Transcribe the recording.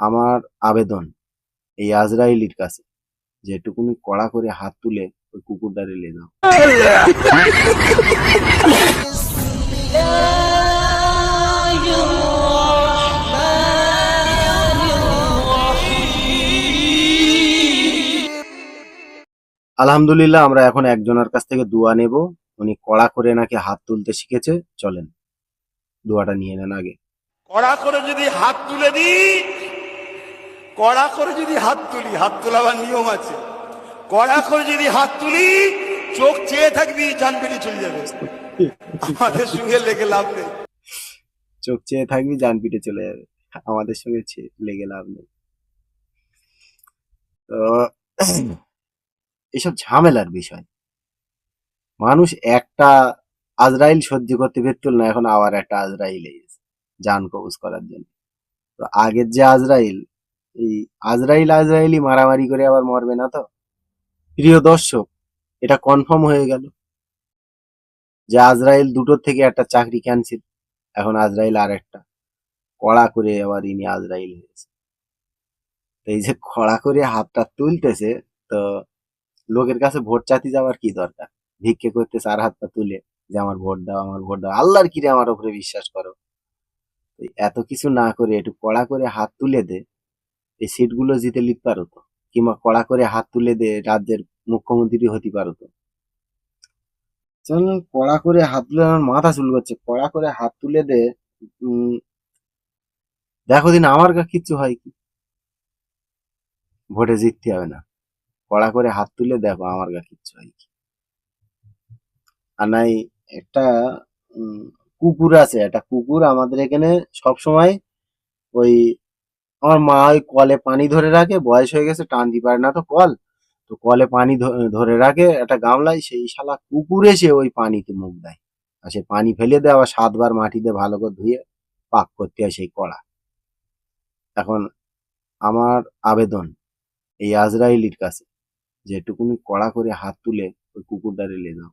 আমার আবেদন এই আজরাইলির কাছে যে একটুকুনি কড়া করে হাত তুলে ওই কুকুরটারে নিয়ে যাও। আলহামদুলিল্লাহ, আমরা এখন একজনের কাছ থেকে দোয়া নেব। উনি কড়া করে নাকি হাত তুলতে শিখেছে। চলেন দোয়াটা নিয়ে নেন আগে। কড়া করে যদি হাত তুলে দিই, কড়া করে যদি হাত তুলি, হাত তোলাবার নিয়ম আছে। কড়া করে যদি হাত তুলি, চোখ চেয়ে থাকবি, জান বেরিয়ে চলে যাবে। আমাদের সঙ্গে লেগে লাভ নেই। চোখ চেয়ে থাকবি, জান পিটে চলে যাবে। আমাদের সঙ্গে লেগে লাভ নেই। তো এসব ঝামেলার বিষয়। মানুষ একটা আজরাইল সহ্য করতে পারছিল না, এখন আবার একটা আজরাইল এসেছে জান কবজ করার জন্য। তো আগের যে আজরাইল, এই আজরাইলই মারামারি করে আবার মরবে না তো? প্রিয় দর্শক, এটা কনফার্ম হয়ে গেল যে আজরাইল দুটোর থেকে একটা চাকরি ক্যান্সেল। এখন আজরাইল আর একটা কড়া করে আবার ইনি আজরাইল হয়েছে। তো এই যে কড়া করে হাতটা তুলতেছে, তো লোকের কাছে ভোট চাইতে যাওয়ার কি দরকার? ভিক্ষে করতেছে আর হাতটা তুলে যে আমার ভোট দাও, আমার ভোট দাও। আল্লাহর কিরে আমার উপরে বিশ্বাস করো। এত কিছু না করে একটু কড়া করে হাত তুলে দে, এই সিটগুলো জিতে লিখতে পারো তো। কিংবা কড়া করে হাত তুলে দে, রাজ্যের মুখ্যমন্ত্রী হতে পারো তো। চল, কড়া করে হাত তুলে আমার মাথা চুল করছে। কড়া করে হাত তুলে দে, দেখো দিন আমার কিচ্ছু হয় কি। ভোটে জিততে হবে না, কড়া করে হাত তুলে দেখো আমার কিচ্ছু হয় কি। আর নাই একটা কুকুর আছে, একটা কুকুর আমাদের এখানে সব সময় ওই, আমার মা ওই কলে পানি ধরে রাখে, বয়স হয়ে গেছে, টানতে পারে না তো কল, তো কলে পানি ধরে রাখে একটা গামলায়। সেই শালা কুকুর এসে ওই পানিতে মুখ দেয়, আর সে পানি ফেলে দেয়, আবার 7 বার মাটিতে ভালো করে ধুয়ে পাক করতে হয় সেই কড়া। এখন আমার আবেদন এই আজরাইলির কাছে যে একটুকুনি কড়া করে হাত তুলে ওই কুকুরটারে নিয়ে যাও।